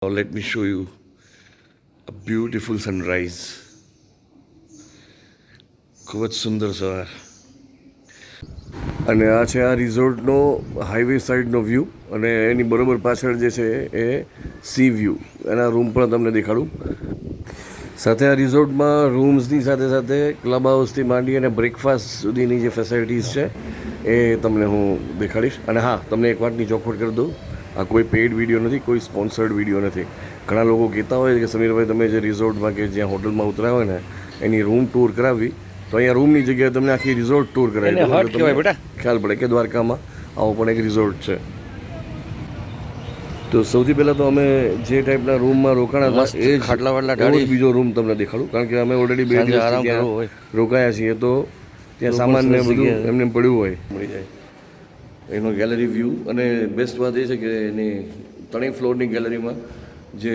Now let me show you a beautiful sunrise. ખૂબ જ સુંદર સવાર. અને આ છે આ રિઝોર્ટનો હાઈવે સાઈડનો વ્યૂ, અને એની બરોબર પાછળ જે છે એ સી વ્યૂ. એના રૂમ પણ તમને દેખાડું. સાથે આ રિઝોર્ટમાં રૂમ્સની સાથે સાથે ક્લબ હાઉસથી માંડી અને બ્રેકફાસ્ટ સુધીની જે ફેસિલિટીઝ છે એ તમને હું દેખાડીશ. અને હા, તમને એક વાતની ચોખવટ કરી દઉં, આ કોઈ પેઇડ વિડીયો નથી, કોઈ સ્પોન્સર્ડ વિડીયો નથી. ઘણા લોકો કહેતા હોય કે સમીરભાઈ તમે જે રિઝોર્ટમાં કે જ્યાં હોટલમાં ઉતર્યા હોય ને એની રૂમ ટૂર કરાવવી, તો અહીંયા રૂમની જગ્યાએ તમને આખી રિઝોર્ટ ટૂર કરાવી ખ્યાલ પડે કે દ્વારકામાં આવો પણ એક રિઝોર્ટ છે. તો સૌથી પહેલાં તો અમે જે ટાઈપના રૂમમાં રોકાણા હતા એ જ ખાટલા બીજો રૂમ તમને દેખાડું, કારણ કે અમે ઓલરેડી 2 દિવસ ત્યાં રોકાયા છીએ, તો ત્યાં સામાન ને બધું એમને પડ્યું હોય મળી જાય. એનો ગેલેરી વ્યૂ, અને બેસ્ટ વાત એ છે કે એની 3 ફ્લોરની ગેલેરીમાં જે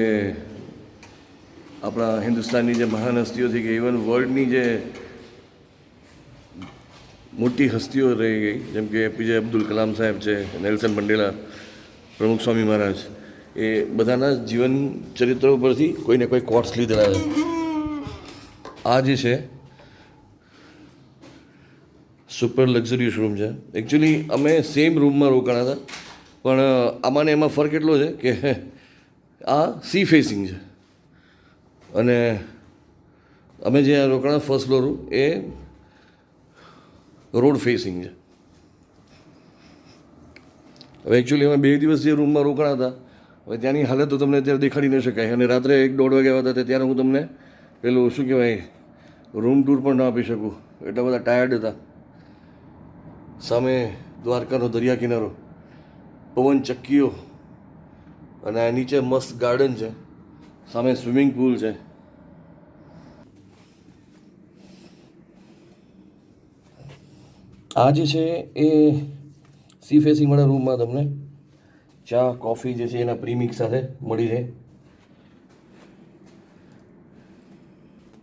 આપણા હિન્દુસ્તાનની જે મહાન હસ્તીઓ થઈ ગઈ, ઇવન વર્લ્ડની જે મોટી હસ્તીઓ રહી ગઈ, જેમ કે એપીજે અબ્દુલ કલામ સાહેબ છે, નેલ્સન મંડેલા, પ્રમુખ સ્વામી મહારાજ, એ બધાના જીવન ચરિત્રો પરથી કોઈને કોઈ કોટ્સ લીધેલા છે. આ જે છે સુપર લક્ઝરિયસ રૂમ છે. એકચ્યુઅલી અમે સેમ રૂમમાં રોકાણા હતા, પણ આમાં ને એમાં ફરક એટલો છે કે આ સી ફેસિંગ છે, અને અમે જે રોકાણા ફર્સ્ટ ફ્લોર એ રોડ ફેસિંગ છે. હવે એકચ્યુઅલી અમે 2 દિવસ જે રૂમમાં રોકાણા હતા, હવે ત્યાંની હાલત તો તમને અત્યારે દેખાડી ન શકાય, અને રાત્રે 1-1:30 વાગ્યા હતા ત્યારે હું તમને પેલું શું કહેવાય રૂમ ટૂર પણ ના આપી શકું, એટલા બધા ટાયર્ડ હતા. સામે દ્વારકાનો દરિયા કિનારો, પવન ચક્કીઓ, અને આ નીચે મસ્ત ગાર્ડન છે, સામે સ્વિમિંગ પુલ છે. આ જે છે એ સી ફેસિંગવાળા રૂમમાં તમને ચા કોફી જે છે એના પ્રીમિક્સ સાથે મળી રહે.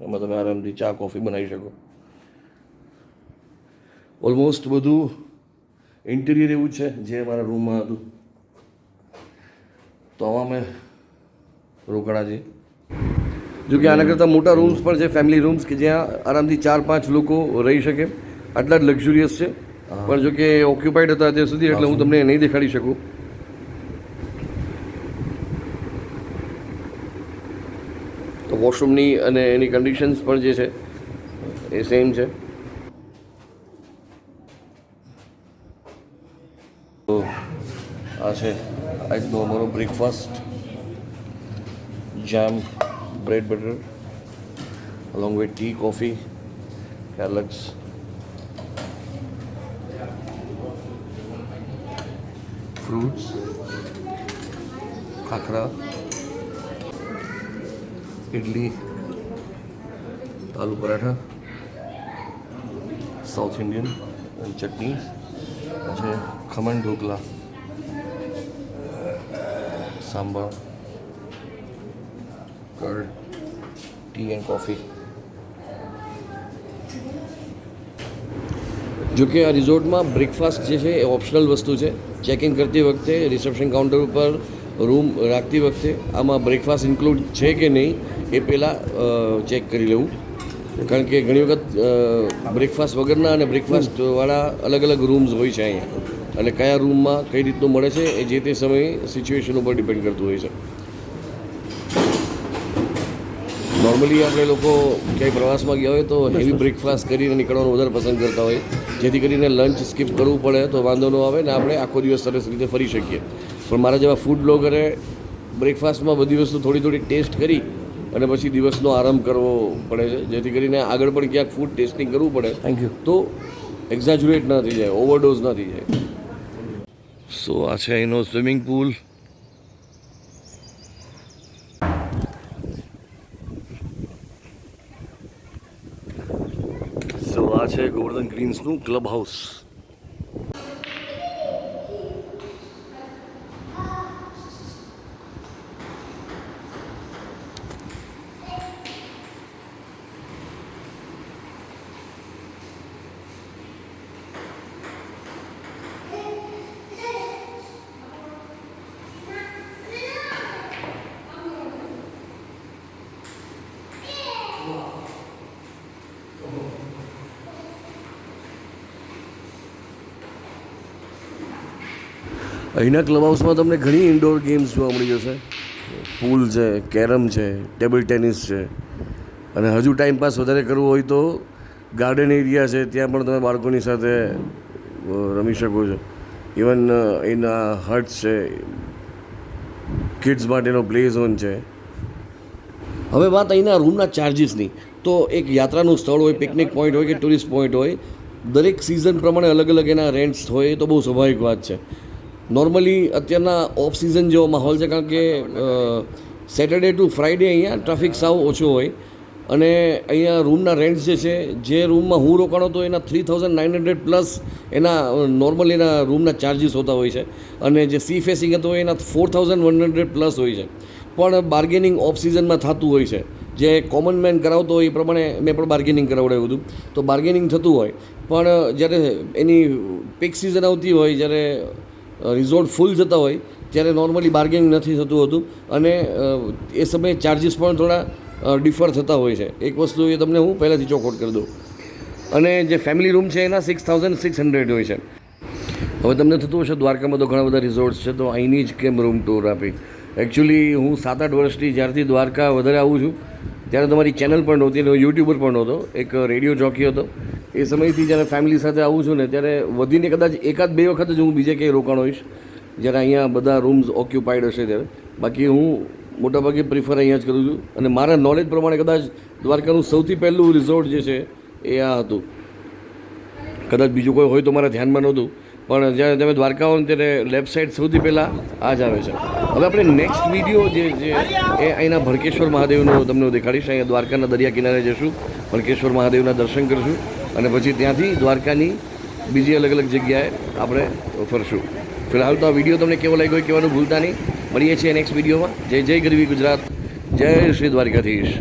એમાં તમે આરામથી ચા કોફી બનાવી શકો. ઓલમોસ્ટ બધું ઇન્ટિરિયર એવું છે જે અમારા રૂમમાં હતું, તો આમાં અમે રોકાણા છીએ. જો કે આના કરતાં મોટા રૂમ્સ પણ છે, ફેમિલી રૂમ્સ, કે જ્યાં આરામથી 4-5 લોકો રહી શકે, આટલા જ લક્ઝુરિયસ છે. પણ જો કે ઓક્યુપાઈડ હતા અત્યાર સુધી, એટલે હું તમને નહીં દેખાડી શકું. તો વોશરૂમની અને એની કન્ડિશન્સ પણ જે છે એ સેમ છે. તો આ છે આજનો અમારો breakfast, jam, bread butter, along with tea, coffee, કેરલટ્સ, fruits, khakhra, idli, aloo paratha, South Indian અને ચટણી છે, khaman dhokla, sambar, curd, tea and coffee. જો કે આ રિઝોર્ટમાં બ્રેકફાસ્ટ જે છે એ ઓપ્શનલ વસ્તુ છે. ચેકિંગ કરતી વખતે, રિસેપ્શન કાઉન્ટર ઉપર રૂમ રાખતી વખતે આમાં બ્રેકફાસ્ટ ઇન્ક્લુડ છે કે નહીં એ પહેલાં ચેક કરી લેવું, કારણ કે ઘણી વખત બ્રેકફાસ્ટ વગરના અને બ્રેકફાસ્ટવાળા અલગ અલગ રૂમ્સ હોય છે અહીંયા, અને કયા રૂમમાં કઈ રીતનું મળે છે એ જે તે સમયે સિચ્યુએશન ઉપર ડિપેન્ડ કરતું હોય છે. નોર્મલી આપણે લોકો ક્યાંય પ્રવાસમાં ગયા હોય તો હેવી બ્રેકફાસ્ટ કરીને નીકળવાનું વધારે પસંદ કરતા હોય, જેથી કરીને લંચ સ્કીપ કરવું પડે તો વાંધો ન આવે ને આપણે આખો દિવસ સરસ રીતે ફરી શકીએ. પણ મારા જેવા ફૂડ બ્લોગરે બ્રેકફાસ્ટમાં બધી વસ્તુ થોડી ટેસ્ટ કરી અને પછી દિવસનો આરામ કરવો પડે છે, જેથી કરીને આગળ પણ ક્યાંક ફૂડ ટેસ્ટિંગ કરવું પડે તો એક્ઝેજ્યુરેટ ના થઈ જાય, ઓવરડોઝ ના થઈ જાય. સો આ છે એનો સ્વિમિંગ પુલ. આ છે ગોવર્ધન ગ્રીન્સનું ક્લબ હાઉસ. અહીંના ક્લબ હાઉસમાં તમને ઘણી ઇન્ડોર ગેમ્સ જોવા મળી જશે. પૂલ છે, કેરમ છે, ટેબલ ટેનિસ છે, અને હજુ ટાઈમ પાસ વધારે કરવો હોય તો ગાર્ડન એરિયા છે, ત્યાં પણ તમે બાળકોની સાથે રમી શકો છો. ઇવન એના હટ્સ છે, કિડ્સ માટેનો પ્લે ઝોન છે. હવે વાત અહીંના રૂમના ચાર્જિસની, તો એક યાત્રાનું સ્થળ હોય, પિકનિક પોઈન્ટ હોય કે ટુરિસ્ટ પોઈન્ટ હોય, દરેક સિઝન પ્રમાણે અલગ અલગ એના રેન્ટ્સ હોય, એ તો બહુ સ્વાભાવિક વાત છે. નોર્મલી અત્યારના ઓફ સિઝન જેવો માહોલ છે, કારણ કે સેટરડે ટુ ફ્રાઈડે અહીંયા ટ્રાફિક સાવ ઓછો હોય, અને અહીંયા રૂમના રેન્ટ્સ જે રૂમમાં હું રોકાણો હતો એના 3900 પ્લસ એના નોર્મલ એના રૂમના ચાર્જિસ હોતા હોય છે, અને જે સી ફેસિંગ હતો એના 4100 પ્લસ હોય છે. પણ બાર્ગેનિંગ ઓફ સિઝનમાં થતું હોય છે, જે કોમન મેન કરાવતો હોય એ પ્રમાણે મેં પણ બાર્ગેનિંગ કરાવડાવ્યું હતું, તો બાર્ગેનિંગ થતું હોય. પણ જ્યારે એની પીક સિઝન આવતી હોય, જ્યારે રિઝોર્ટ ફૂલ જતા હોય, ત્યારે નોર્મલી બાર્ગેનિંગ નથી થતું હતું, અને એ સમયે ચાર્જિસ પણ થોડા ડિફર થતા હોય છે. એક વસ્તુ એ તમને હું પહેલાંથી ચોખવટ કરી દઉં. અને જે ફેમિલી રૂમ છે એના 6600 હોય છે. હવે તમને થતું હશે દ્વારકામાં તો ઘણા બધા રિઝોર્ટ્સ છે, તો અહીંની જ કેમ રૂમ ટૂર આપી. એકચ્યુઅલી હું 7-8 વર્ષથી જ્યારથી દ્વારકા વધારે આવું છું, ત્યારે તમારી ચેનલ પણ નહોતી, અને યુટ્યુબર પણ નહોતો, એક રેડિયો જોકી હતો. એ સમયથી જ્યારે ફેમિલી સાથે આવું છું ને, ત્યારે વધીને કદાચ 1-2 વખત જ હું બીજે ક્યાંય રોકાણ હોઈશ, જ્યારે અહીંયા બધા રૂમ્સ ઓક્યુપાઈડ હશે ત્યારે. બાકી હું મોટાભાગે પ્રિફર અહીંયા જ કરું છું, અને મારા નોલેજ પ્રમાણે કદાચ દ્વારકાનું સૌથી પહેલું રિઝોર્ટ જે છે એ આ હતું. કદાચ બીજું કોઈ હોય તો મારા ધ્યાનમાં નહોતું, પણ જ્યારે તમે દ્વારકા આવો ને ત્યારે લેફ્ટ સાઈડ સૌથી પહેલાં આ જ આવે છે. હવે આપણે નેક્સ્ટ વિડીયો જે એ અહીંના ભડકેશ્વર મહાદેવનો તમને દેખાડીશ. અહીંયા દ્વારકાના દરિયા કિનારે જઈશું, ભડકેશ્વર મહાદેવના દર્શન કરીશું, અને પછી ત્યાંથી દ્વારકાની બીજી અલગ અલગ જગ્યાએ આપણે ફરશું. ફિલહાલ તો આ વિડીયો તમને કેવો લાગ્યો હોય કહેવાનું ભૂલતા નહીં. મળીએ છીએ નેક્સ્ટ વિડીયોમાં. જય જય ગરવી ગુજરાત, જય શ્રી દ્વારકાધીશ.